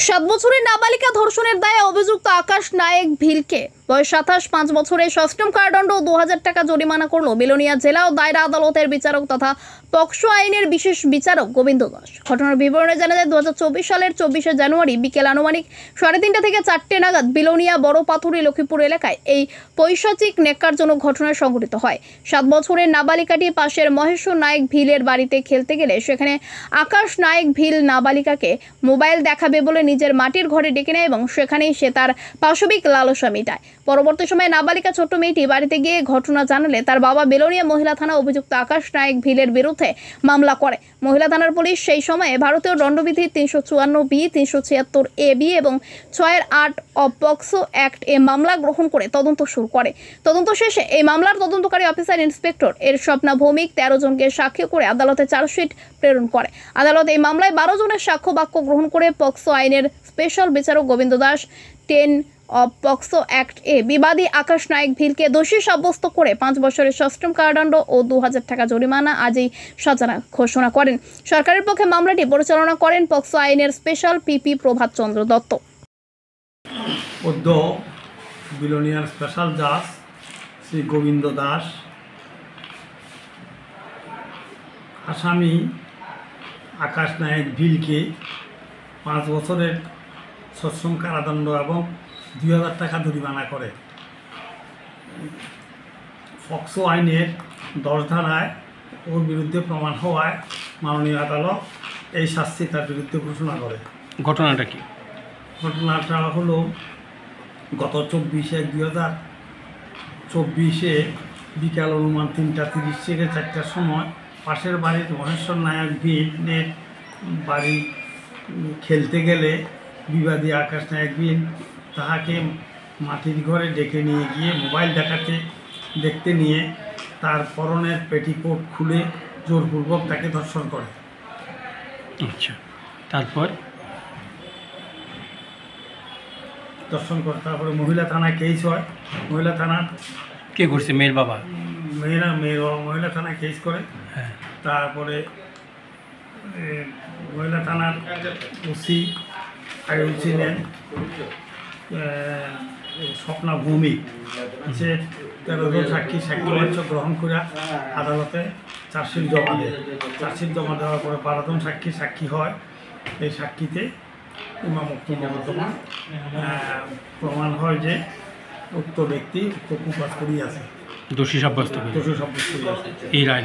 7 বছরের নাবালিকা ধর্ষণের দায়ে অভিযুক্ত আকাশ নায়েক ভিলকে বয়স 27, 5 বছরের সশ্রম কারাদণ্ড ও 2000 টাকা জরিমানা করল বিলোনিয়া জেলা ও দায়রা আদালতের বিচারক তথা পক্সো আইনের বিশেষ বিচারক গোবিন্দ দাস। ঘটনার বিবরণে জানা যায় 2024 সালের 24শে জানুয়ারি বিকেল আনুমানিক 3:30 থেকে 4টে নাগাদ বিলোনিয়া বড় পাথুরি লক্ষ্মীপুর এলাকায় এই পৈশাচিক ন্যাক্কারজনক ঘটনা সংঘটিত হয়। 7 বছরের নাবালিকাটি পাশের মহেশ্বর নায়েক ভিলের বাড়িতে খেলতে গেলে সেখানে আকাশ নায়েক ভিল নাবালিকাকে মোবাইল দেখাবে বলে নিজের মাটির ঘরে ডেকে নেয় এবং সেখানেই সে তার পাশবিক লালসা মেটায়। পরবর্তী সময়ে নাবালিকা ছোট্ট মেয়েটি বাড়িতে গিয়ে ঘটনা জানালে তার বাবা বেলোনিয়া মহিলা থানা অভিযুক্ত আকাশ নায়েক ভিলের বিরুদ্ধে মামলা করে। মহিলা থানার পুলিশ সেই সময়ে ভারতীয় দণ্ডবিধি 354B, 376AB এবং 6(8) অফ পক্সো অ্যাক্ট এ মামলা গ্রহণ করে তদন্ত শুরু করে। তদন্ত শেষে এই মামলার তদন্তকারী অফিসার ইন্সপেক্টর এর স্বপ্না ভৌমিক 13 জনকে সাক্ষী করে আদালতে চার্জশিট প্রেরণ করে। আদালত এই মামলায় 12 জনের সাক্ষ্য বাক্য গ্রহণ করে পক্সো আইনের স্পেশাল বিচারক Gobinda Das 10 of POCSO act এ বিবাদী আকাশ নায়েক ভিলকে দোষী সাব্যস্ত করে 5 বছরের সশ্রম কারাদণ্ড ও 2000 টাকা জরিমানা আজই সাজা ঘোষণা করেন। সরকারের পক্ষে মামলাটি পরিচালনা করেন পক্সো আইনের স্পেশাল পিপি প্রভাত চন্দ্র দত্ত। বিলোনিয়ার স্পেশাল জাজ শ্রী গোবিন্দ দাস আসামি আকাশ নায়েক ভিলকে 5 বছরের সশ্রম কারাদণ্ড এবং 2000 টাকা জরিমানা করে। পক্সো আইনের 10 ধারায় ওর বিরুদ্ধে প্রমাণ হওয়ায় মাননীয় আদালত এই শাস্তি তার বিরুদ্ধে ঘোষণা করে। ঘটনাটা কি? ঘটনাটা হলো গত 24/1/2024 বিকাল অনুমান 3:30 থেকে 4টার সময় পাশের বাড়ির মহেশ্বর নায়েক ভিলের বাড়ি খেলতে গেলে বিবাদী আকাশ নায়েক ভিল তাহাকে মাটির ঘরে ডেকে নিয়ে গিয়ে মোবাইল দেখতে নিয়ে তার পরনের পেটিকোট খুলে জোরপূর্বক তাকে ধর্ষণ করে। আচ্ছা, তারপরে মহিলা থানায় কেস হয়। মহিলা থানার কে করছে? মেয়ের বাবা? মহিলা থানায় কেস করে। হ্যাঁ, তারপরে মহিলা থানার ওসি নেন স্বপ্না ভৌমিক সে 13 জন সাক্ষীবাচ্য গ্রহণ করে আদালতে চার্জশিট জমা দেয়। চার্জশিট জমা দেওয়ার পরে 12 জন সাক্ষী হয়। এই সাক্ষীতে প্রমাণ হয় যে উক্ত ব্যক্তি কুকাজ করিয়াছে, দোষী সাব্যস্ত করিয়াছে এই রায়।